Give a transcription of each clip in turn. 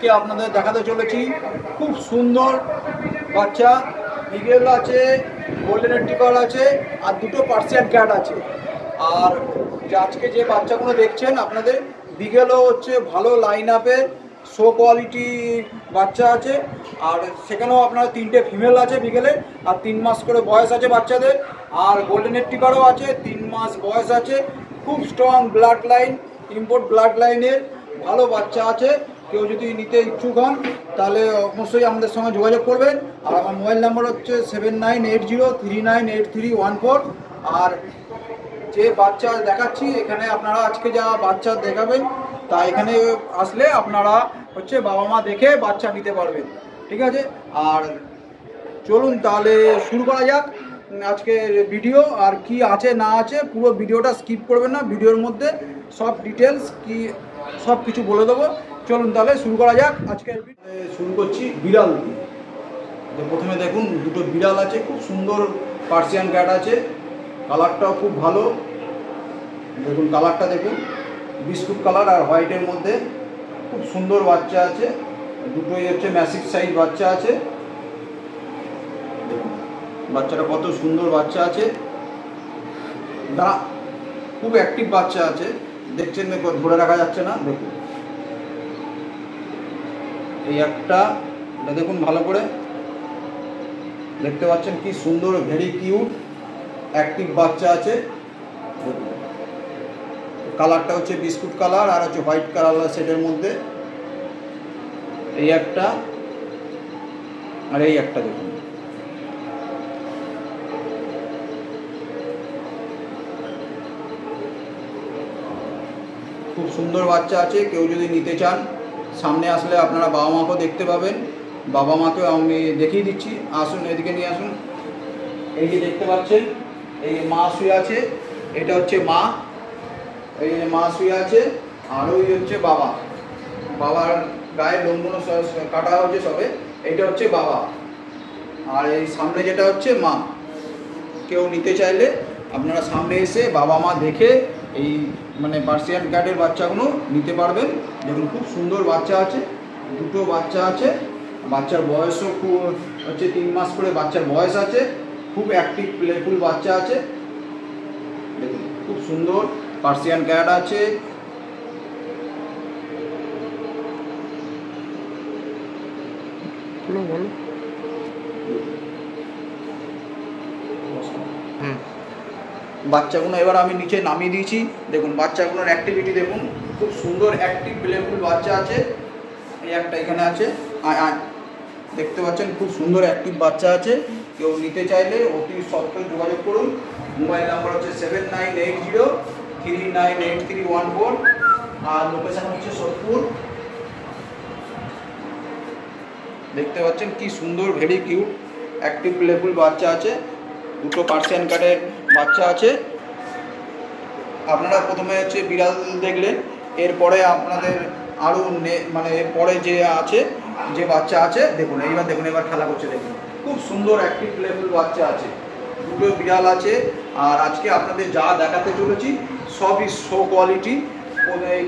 আজকে আপনাদের দেখাতে চলেছি খুব সুন্দর বাচ্চা বিগেল আছে, গোল্ডেন রিট্রিভার আছে আর দুটো পার্সিয়ান ক্যাট আছে। আর আজকে যে বাচ্চাগুলো দেখছেন আপনাদের বিগেলও হচ্ছে ভালো লাইন আপের শো কোয়ালিটি বাচ্চা আছে। আর সেখানেও আপনার 3টে ফিমেল আছে বিগেলের, আর 3 মাস করে বয়স আছে বাচ্চাদের। আর গোল্ডেন রিট্রিভারও আছে, 3 মাস বয়স আছে। খুব strong blood line, import blood লাইনের ভালো বাচ্চা আছে। কেউ যদি নিতে ইচ্ছুক হন তাহলে অবশ্যই আমাদের সঙ্গে যোগাযোগ করবেন। আর আমার মোবাইল নাম্বার হচ্ছে 7980398314। আর যে বাচ্চা দেখাচ্ছি এখানে আপনারা আজকে যা বাচ্চা দেখাবেন তা এখানে আসলে আপনারা হচ্ছে বাবা মা দেখে বাচ্চা নিতে পারবেন, ঠিক আছে। আর চলুন তাহলে শুরু করা যাক আজকের ভিডিও। আর কি আছে না আছে পুরো ভিডিওটা স্কিপ করবেন না, ভিডিওর মধ্যে সব ডিটেলস কি সব কিছু বলে দেবো। চলুন তাহলে শুরু করা যাক। আজকে শুরু করছি বিড়াল দিয়ে। প্রথমে দেখুন দুটো বিড়াল আছে, খুব সুন্দর পার্সিয়ান ক্যাট আছে, কালারটাও খুব ভালো। দেখুন কালারটা দেখুন, বিস্কুট কালার আর হোয়াইটের মধ্যে খুব সুন্দর বাচ্চা আছে। দুটোই হচ্ছে ম্যাসিভ সাইজ বাচ্চা আছে। দেখুন বাচ্চাটা কত সুন্দর বাচ্চা আছে, খুব অ্যাক্টিভ বাচ্চা আছে। দেখছেন ধরে রাখা যাচ্ছে না। দেখুন এই একটা, এটা দেখুন ভালো করে দেখতে পাচ্ছেন কি সুন্দর, ভেরি কিউট অ্যাক্টিভ বাচ্চা আছে। কালারটা হচ্ছে বিস্কুট কালার আর হচ্ছে হোয়াইট কালার সেটের মধ্যে। এই একটা আর এই একটা দেখুন, খুব সুন্দর বাচ্চা আছে। কেউ যদি নিতে চান সামনে আসলে আপনারা বাবা মাকেও দেখতে পাবেন। বাবা মাকেও আমি দেখিয়ে দিচ্ছি, আসুন এদিকে নিয়ে আসুন। এই যে দেখতে পাচ্ছেন এই মা শুয়ে আছে, এটা হচ্ছে মা। এই যে মা শুয়ে আছে আর ওই হচ্ছে বাবা। বাবার গায়ের লোমগুলো কাটা হচ্ছে সবে, এইটা হচ্ছে বাবা। আর এই সামনে যেটা হচ্ছে মা। কেউ নিতে চাইলে আপনারা সামনে এসে বাবা মা দেখে এই মানে পার্সিয়ান ক্যাটের বাচ্চাগুলো নিতে পারবেন। দেখুন খুব সুন্দর বাচ্চা আছে, দুটো বাচ্চা আছে। বাচ্চার বয়সও খুব হচ্ছে 3 মাস করে বাচ্চার বয়স আছে। খুব অ্যাক্টিভ প্লেফুল বাচ্চা আছে। দেখুন খুব সুন্দর পার্সিয়ান ক্যাট আছে। বাচ্চাগুলো এবার আমি নিচে নামিয়ে দিয়েছি। দেখুন বাচ্চাগুলোর অ্যাক্টিভিটি দেখুন, খুব সুন্দর অ্যাক্টিভ প্লেফুল বাচ্চা আছে। এই একটা এখানে আছে, দেখতে পাচ্ছেন খুব সুন্দর অ্যাক্টিভ বাচ্চা আছে। কেউ নিতে চাইলে অতি সত্ত্বর যোগাযোগ করুন। মোবাইল নাম্বার হচ্ছে 7980398314 আর লোকেশান হচ্ছে সোদপুর। দেখতে পাচ্ছেন কি সুন্দর ভেরি কিউট অ্যাক্টিভ প্লেফুল বাচ্চা আছে। দুটো পার্সিয়ান ক্যাটের বাচ্চা আছে। আপনারা প্রথমে হচ্ছে বিড়াল দেখলেন, এরপরে আপনাদের আরও মানে এরপরে যে আছে যে বাচ্চা আছে দেখুন। এইবার দেখুন, এবার খেলা করছে দেখুন, খুব সুন্দর অ্যাক্টিভ প্লেফুল বাচ্চা আছে। দুটো বিড়াল আছে। আর আজকে আপনাদের যা দেখাতে চলেছি সবই শো কোয়ালিটি।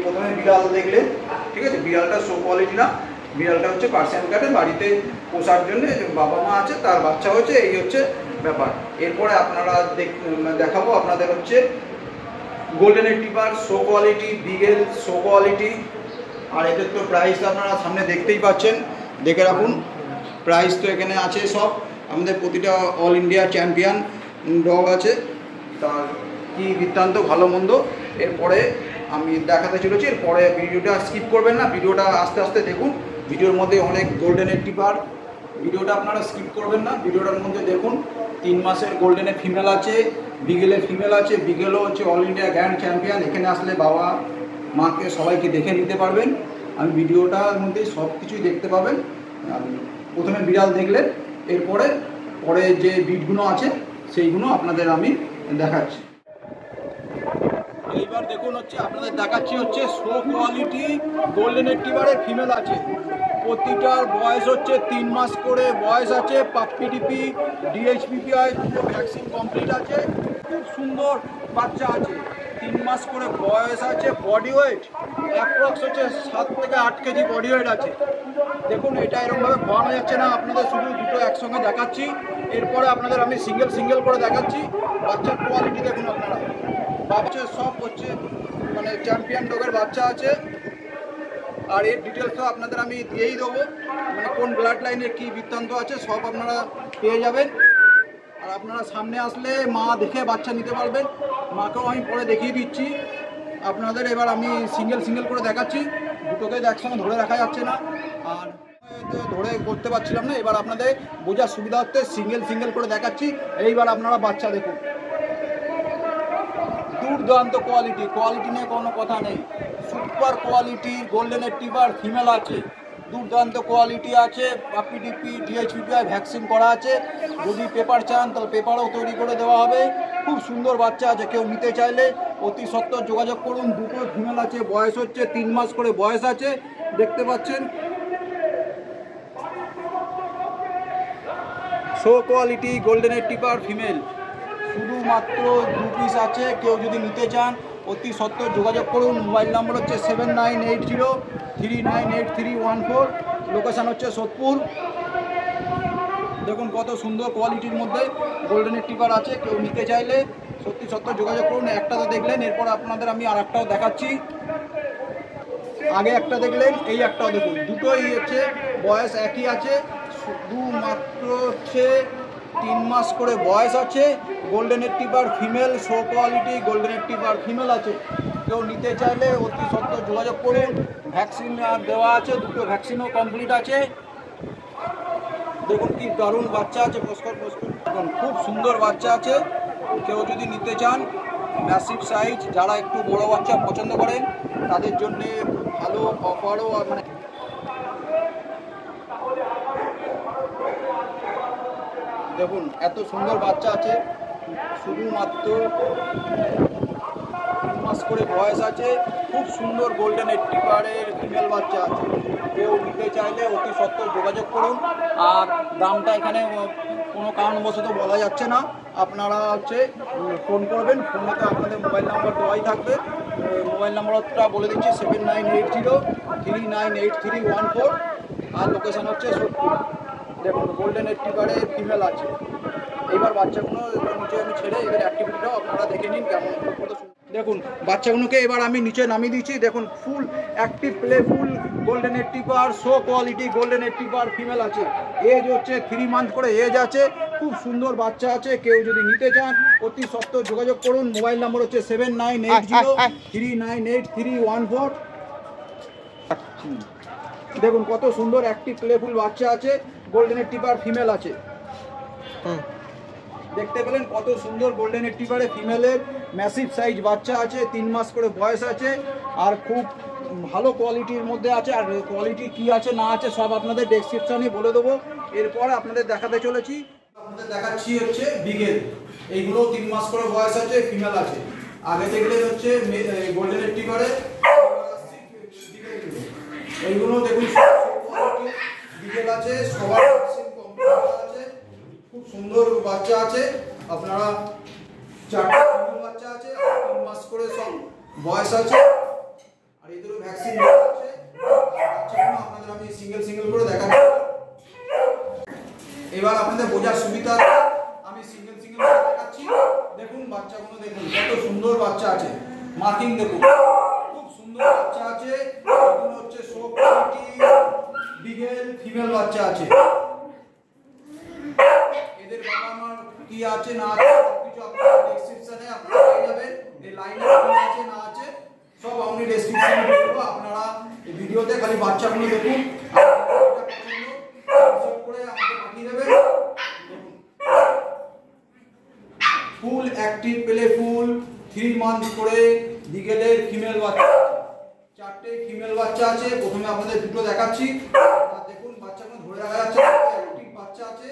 প্রথমে বিড়াল দেখলেন, ঠিক আছে, বিড়ালটা শো কোয়ালিটি না, বিড়ালটা হচ্ছে পার্সিয়ান ক্যাটের বাড়িতে পোষার জন্য বাবা মা আছে, তার বাচ্চা হচ্ছে, এই হচ্ছে ব্যাপার। এরপরে আপনারা দেখাবো আপনাদের হচ্ছে golden retriever show quality, beagle show quality. আর এদের তো প্রাইস আপনারা সামনে দেখতেই পাচ্ছেন, দেখে রাখুন। প্রাইস তো এখানে আছে সব, আমাদের প্রতিটা অল ইন্ডিয়া চ্যাম্পিয়ন ডগ আছে। তার কি বৃত্তান্ত ভালো মন্দ এরপরে আমি দেখাতে চলেছি। এরপরে ভিডিওটা স্কিপ করবেন না, ভিডিওটা আস্তে আস্তে দেখুন। ভিডিওর মধ্যে অনেক গোল্ডেন রিট্রিভার, ভিডিওটা আপনারা স্কিপ করবেন না। ভিডিওটার মধ্যে দেখুন 3 মাসের গোল্ডেনের ফিমেল আছে, বিগেলের ফিমেল আছে। বিগেলও হচ্ছে অল ইন্ডিয়া গ্র্যান্ড চ্যাম্পিয়ন। এখানে আসলে বাবা মাকে সবাইকে দেখে নিতে পারবেন। আমি ভিডিওটার মধ্যে সব কিছুই দেখতে পাবেন। প্রথমে বিড়াল দেখলেন, এরপরে যে বিটগুলো আছে সেইগুলো আপনাদের আমি দেখাচ্ছি। এইবার দেখুন হচ্ছে আপনাদের দেখাচ্ছি হচ্ছে শো কোয়ালিটি গোল্ডেন রিট্রিভারের ফিমেল আছে। প্রতিটার বয়স হচ্ছে 3 মাস করে বয়স আছে। পাপ্পিটিপি ডিএইচপিপিআই দুটো ভ্যাকসিন কমপ্লিট আছে। খুব সুন্দর বাচ্চা আছে। 3 মাস করে বয়স আছে। বডি ওয়েট অ্যাপ্রক্স হচ্ছে 7 থেকে 8 কেজি বডি ওয়েট আছে। দেখুন এটা এরকমভাবে খাওয়ানো যাচ্ছে না, আপনাদের শুধু দুটো একসঙ্গে দেখাচ্ছি, এরপরে আপনাদের আমি সিঙ্গেল করে দেখাচ্ছি। বাচ্চার কোয়ালিটি দেখুন আপনারা, বাচ্চা সব হচ্ছে মানে চ্যাম্পিয়ন ডগের বাচ্চা আছে। আর এর ডিটেলসও আপনাদের আমি দিয়েই দেবো, মানে কোন ব্লাড লাইনে কী বৃত্তান্ত আছে সব আপনারা পেয়ে যাবেন। আর আপনারা সামনে আসলে মা দেখে বাচ্চা নিতে পারবেন, মাকেও আমি পরে দেখিয়ে দিচ্ছি আপনাদের। এবার আমি সিঙ্গেল করে দেখাচ্ছি, দুটোকে একসঙ্গে ধরে রাখা যাচ্ছে না আর ধরে করতে পারছিলাম না। এবার আপনাদের বোঝার সুবিধার্থে সিঙ্গেল করে দেখাচ্ছি। এইবার আপনারা বাচ্চা দেখুন, দুর্দান্ত কোয়ালিটি নিয়ে কোনো কথা নেই, super quality golden retriever female আছে, দুর্দান্ত কোয়ালিটি আছে। পাপিডিপি ডিএইচপিআই ভ্যাকসিন করা আছে, যদি পেপার চান তাহলে পেপারও তৈরি করে দেওয়া হবে। খুব সুন্দর বাচ্চা আছে, কেউ নিতে চাইলে অতি সত্বর যোগাযোগ করুন। দুটো ফিমেল আছে, বয়স হচ্ছে 3 মাস করে বয়স আছে, দেখতে পাচ্ছেন। Show quality golden retriever female, শুধুমাত্র 2 পিস আছে। কেউ যদি নিতে চান অতি সত্বর যোগাযোগ করুন। মোবাইল নাম্বার হচ্ছে 7980398314, লোকেশান হচ্ছে সোদপুর। দেখুন কত সুন্দর কোয়ালিটির মধ্যে গোল্ডেন রিট্রিভার আছে, কেউ নিতে চাইলে সত্যি সত্তর যোগাযোগ করুন। একটা তো দেখলেন, এরপর আপনাদের আমি আর একটাও দেখাচ্ছি। আগে একটা দেখলেন, এই একটাও দেখুন, দুটোই হচ্ছে বয়স একই আছে, শুধুমাত্র হচ্ছে 3 মাস করে বয়স আছে। Golden retriever female, show quality golden retriever female আছে, কেউ নিতে চাইলে অতি সত্বর যোগাযোগ করুন। ভ্যাকসিন দেওয়া আছে, দুটো ভ্যাকসিনও কমপ্লিট আছে। দেখুন কি দারুণ বাচ্চা আছে, দেখুন খুব সুন্দর বাচ্চা আছে। কেউ যদি নিতে চান ম্যাসিভ সাইজ, যারা একটু বড় বাচ্চা পছন্দ করেন তাদের জন্যে ভালো অফারও মানে দেখুন এত সুন্দর বাচ্চা আছে, শুধুমাত্র 3 মাস করে বয়স আছে। খুব সুন্দর গোল্ডেন রিট্রিভারের ফিমেল বাচ্চা আছে, কেউ নিতে চাইলে অতি সত্বর যোগাযোগ করুন। আর দামটা এখানে কোনো কারণবশত বলা যাচ্ছে না, আপনারা হচ্ছে ফোন করবেন, ফোনেতে আপনাদের মোবাইল নাম্বার দেওয়াই থাকবে। মোবাইল নাম্বারটা বলে দিচ্ছি 7980398314, আর লোকেশান হচ্ছে সোদপুর। দেখুন গোল্ডেন রিট্রিভারের ফিমেল আছে। এইবার বাচ্চাগুলো নিচে আমি ছেড়ে এবার অ্যাক্টিভিটিটাও আপনারা দেখে নিন কেমন। দেখুন বাচ্চাগুলোকে এবার আমি নিচে নামিয়ে দিচ্ছি। দেখুন full active playful golden retriever, show quality golden retriever female আছে। এজ হচ্ছে 3 মান্থ করে এজ আছে, খুব সুন্দর বাচ্চা আছে। কেউ যদি নিতে চান অতি সত্বর যোগাযোগ করুন। মোবাইল নাম্বার হচ্ছে 7980398314। দেখুন কত সুন্দর অ্যাক্টিভ প্লেফুল বাচ্চা আছে, গোল্ডেন রিট্রিভার ফিমেল আছে। দেখতে পেলেন কত সুন্দর গোল্ডেন রিট্রিভারের ফিমেলের ম্যাসিভ সাইজ বাচ্চা আছে, 3 মাস করে বয়স আছে, আর খুব ভালো কোয়ালিটির মধ্যে আছে। আর কোয়ালিটি কি আছে না আছে সব আপনাদের ডেসক্রিপশনে বলে দেবো। এরপর আপনাদের দেখাতে চলেছি, আপনাদের দেখাচ্ছি হচ্ছে বিগেল। এইগুলো 3 মাস করে বয়স আছে, ফিমেল আছে। আগে দেখলে হচ্ছে গোল্ডেন রিট্রিভারের, এইগুলো দেখুন বিগেল আছে, সবার আছে, খুব সুন্দর বাচ্চা আছে। আপনারা 4টা বাচ্চা আছে, 3 মাস করে সব বয়স আছে, আর এদেরও ভ্যাকসিন আছে। বাচ্চাগুলো আপনাদের আমি সিঙ্গেল করে দেখাচ্ছি। এবার আপনাদের বোঝার সুবিধা আমি সিঙ্গেল করে দেখাচ্ছি। দেখুন বাচ্চাগুলো দেখুন কত সুন্দর বাচ্চা আছে, মার্কিং দেখুন খুব সুন্দর বাচ্চা আছে। এগুলো হচ্ছে শো কোয়ালিটি বিগেল ফিমেল বাচ্চা আছে। এদের বাবা মার কি আছে না আছে সবকিছু আপনারা ডেসক্রিপশনে আপনারা পেয়ে যাবেন। এই লাইনে কি আছে না আছে সব আমি ডেসক্রিপশনে দিয়ে দেবো। আপনারা এই ভিডিওতে খালি বাচ্চাগুলো দেখুন, সাবস্ক্রাইব করে আমাকে পাঠিয়ে দেবেন। ফুল অ্যাক্টিভ প্লেফুল 3 মান্থ করে বিগেলের ফিমেল বাচ্চা, 4টে ফিমেল বাচ্চা আছে। প্রথমে আপনাদের দুটো দেখাচ্ছি, দেখুন বাচ্চাগুলো ধরে রাখা যাচ্ছে, অ্যাক্টিভ বাচ্চা আছে।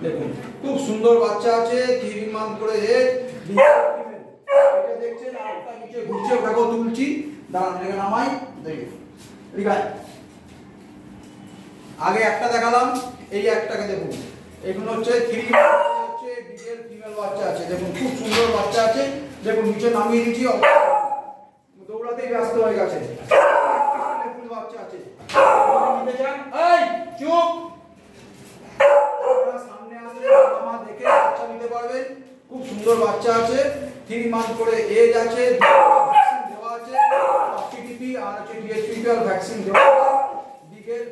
দেখুন খুব সুন্দর বাচ্চা আছে, 3 মান্থ করে এজ, এটা দেখছেন। আরেকটা নিচে ঘুরছে, ওটাকেও তুলছি, দাঁড়ান এখানে নামাই। দেখুন ঠিক আছে, আগে একটা দেখালাম, এই একটাকে দেখুন। এগুলো হচ্ছে 3 মান্থ হচ্ছে মেল ফিমেল বাচ্চা আছে, দেখুন খুব সুন্দর বাচ্চা আছে। দেখুন নিচে নামিয়ে দিচ্ছি, দৌড়াতেই ব্যস্ত হয়ে গেছে। ফুল বাচ্চা আছে, নিতে চান এই চুপ, সামনে আসলে মা দেখে বাচ্চা নিতে পারবেন। খুব সুন্দর বাচ্চা আছে, 3 মান্থ করে এজ আছে, ভ্যাকসিন দেওয়া আছে, টিটিপি আর হচ্ছে ডিএচপি ভ্যাকসিন দেওয়া আছে, বিগের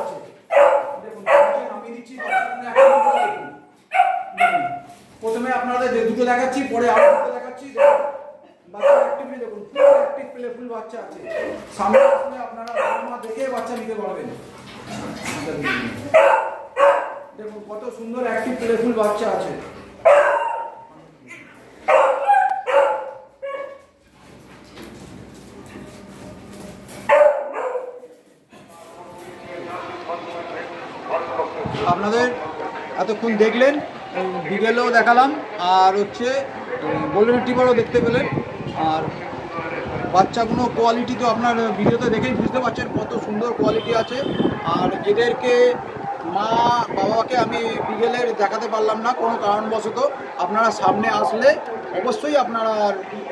আছে। দেখুন নিচে নামিয়ে দিচ্ছি, বাচ্চাগুলো এখন প্রথমে আপনাদের দুটো দেখাচ্ছি, পরে আরো দুটো দেখাচ্ছি। বাচ্চা অ্যাক্টিভলি দেখুন, ফুল অ্যাক্টিভ প্লেফুল বাচ্চা আছে। সামনে আসলে আপনারা মা দেখে বাচ্চা নিতে পারবেন। দেখুন কত সুন্দর অ্যাক্টিভ প্লেফুল বাচ্চা আছে। আপনাদের এতক্ষণ দেখলেন, বিকেলেও দেখালাম, আর হচ্ছে গোল্ডেন রিট্রিভারও দেখতে পেলেন। আর বাচ্চাগুলো কোয়ালিটি তো আপনার ভিডিওতে দেখেই বুঝতে পারছেন কত সুন্দর কোয়ালিটি আছে। আর এদেরকে মা বাবাকে আমি বিকেলের দেখাতে পারলাম না কোনো কারণবশত, আপনারা সামনে আসলে অবশ্যই আপনারা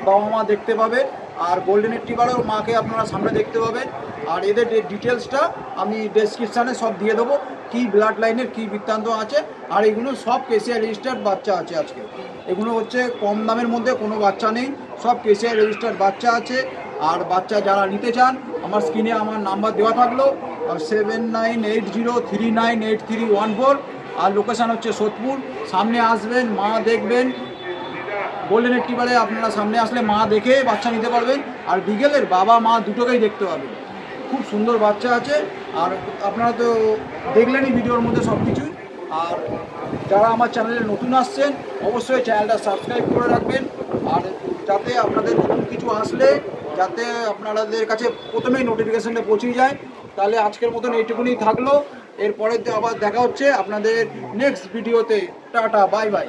বাবা মা দেখতে পাবেন। আর গোল্ডেন রিট্রিভারের মাকে আপনারা সামনে দেখতে পাবেন। আর এদের ডিটেলসটা আমি ডেসক্রিপশানে সব দিয়ে দেবো, কী ব্লাড লাইনের কী বৃত্তান্ত আছে। আর এগুলো সব কেসিআর রেজিস্টার্ড বাচ্চা আছে। আজকে এগুলো হচ্ছে কম দামের মধ্যে কোনো বাচ্চা নেই, সব কেসিআর রেজিস্টার্ড বাচ্চা আছে। আর বাচ্চা যারা নিতে চান, আমার স্ক্রিনে আমার নাম্বার দেওয়া থাকলো 7980398314। আর লোকেশান হচ্ছে সোদপুর। সামনে আসবেন, মা দেখবেন। গোল্ডেন রিট্রিভারে আপনারা সামনে আসলে মা দেখে বাচ্চা নিতে পারবেন। আর বিকেলের বাবা মা দুটোকেই দেখতে পাবেন। খুব সুন্দর বাচ্চা আছে। আর আপনারা তো দেখলেনই ভিডিওর মধ্যে সব কিছুই। আর যারা আমার চ্যানেলে নতুন আসছেন, অবশ্যই চ্যানেলটা সাবস্ক্রাইব করে রাখবেন। আর যাতে আপনাদের নতুন কিছু আসলে যাতে আপনাদের কাছে প্রথমেই নোটিফিকেশানটা পৌঁছে যায়। তাহলে আজকের মতন এইটুকুনি থাকলো। এরপরে আবার দেখা হচ্ছে আপনাদের নেক্সট ভিডিওতে। Tata, bye bye.